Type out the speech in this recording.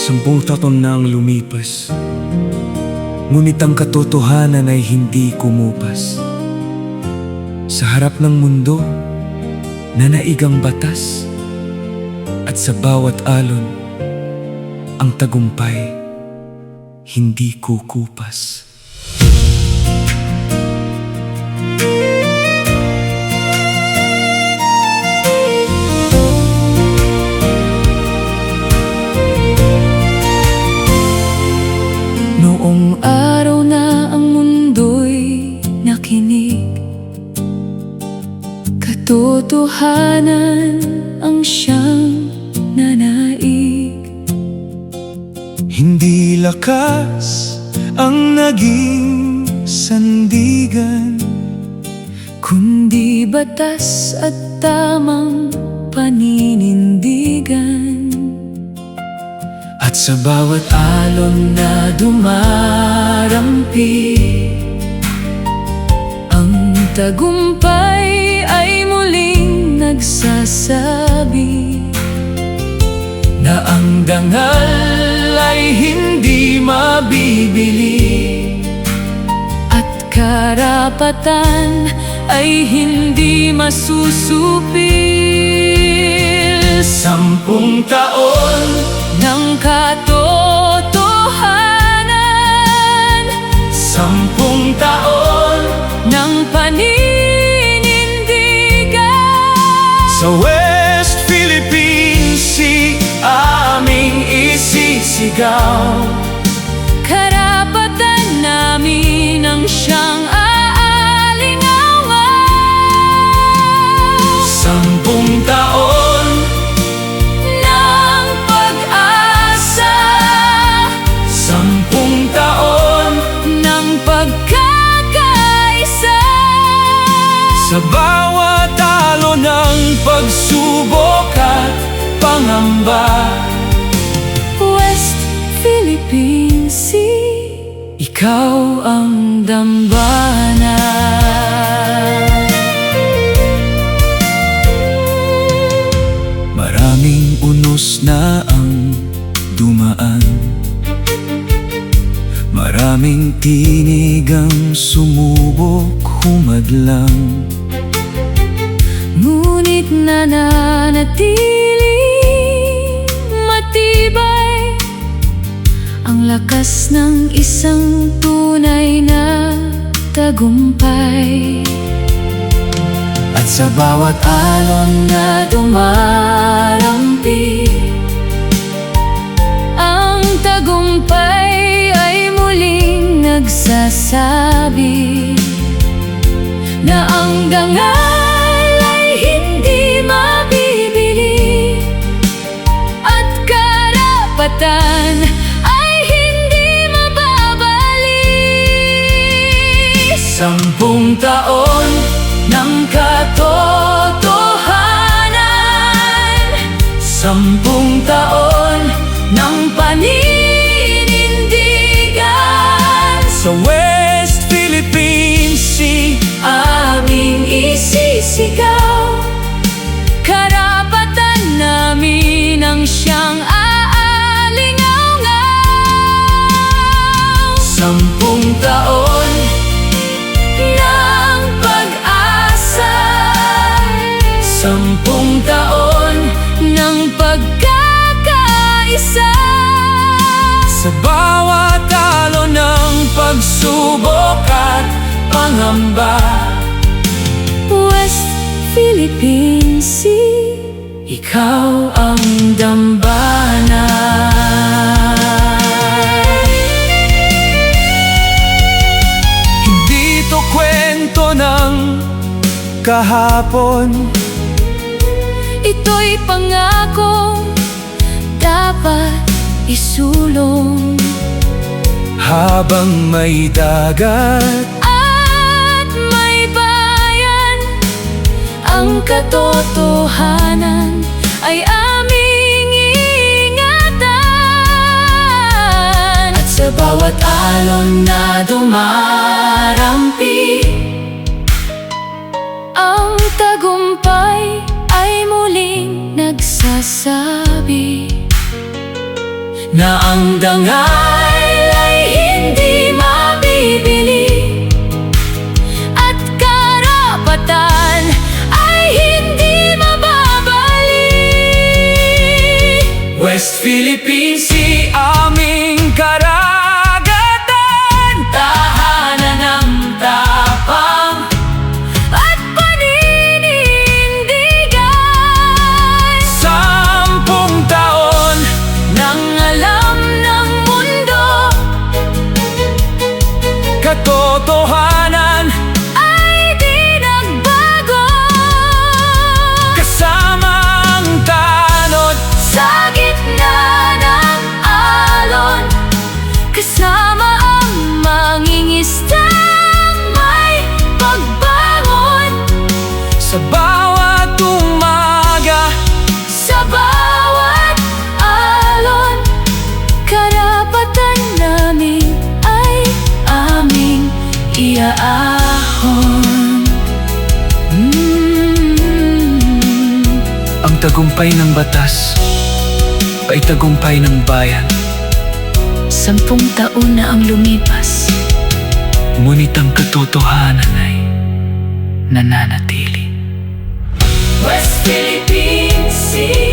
10 taon na ang lumipas, ngunit ang katotohanan ay hindi kumupas. Sa harap ng mundo, nanaigang batas, at sa bawat alon, ang tagumpay hindi kukupas. Noong araw na ang mundo'y nakinig, katotohanan ang siyang nanaig. Hindi lakas ang naging sandigan, Kundi batas at tamang paninindigan. at sa bawat alon na dumarampi, Ang tagumpay ay muling nagsasabi na ang dangal ay hindi mabibili, at karapatan ay hindi masusupil. 10 taon Ng katotohanan, 10 taon ng paninindigan. sa West Philippine Sea aming isisigaw. Karapatan namin ang siyang aalingaw. 10 taon Ng pag-asa, 10 taon ng pagkakaisa. sa bawat alon ng pagsubok at pangamba. West Philippine Sea, Ikaw ang dambana. Maraming unos na ang dumaan, maraming tinig ang sumubok humadlang. Ngunit nananatiling matibay ang lakas ng isang tunay na tagumpay. At sa bawat alon na dumarampi, Ang tagumpay ay muling nagsasabi na ang dangal ay hindi mabibili, at karapatan ay hindi mababali. 10 taon ng katotohanan, 10 taon Ng paninindigan, sa West Philippine Sea aming isisigaw. Karapatan namin ang siyang aalingaw. 10 taon Ng pag-asa, 10 taon ng pagkakaisa. sa bawat alon ng pagsubok at pangamba. West Philippine Sea, Ikaw ang dambana. Hindi to kwento ng kahapon, ito'y pangako dapat isulong. habang may dagat At may bayan, ang katotohanan ay aming ingatan. at sa bawat alon na dumarampi, Ang tagumpay ay muling nagsasabi na ang dangal ay hindi mabibili at karapatan ay hindi mababalik. West Philippine Sea, aming karagatan, tahanan ng tapang At paninindigan, 10 taon nang alam ng mundo katotohanan, ay di nagbago. kasama ang tanod, Sa gitna ng alon, kasama ang mangingistang may pagbangon. sa bawat umaga, Sa bawat alon, karapatan namin ay aming iaahon. ang tagumpay ng batas ay tagumpay ng bayan. 10 taon na ang lumipas, Ngunit ang katotohanan ay nananatili. West Philippine Sea.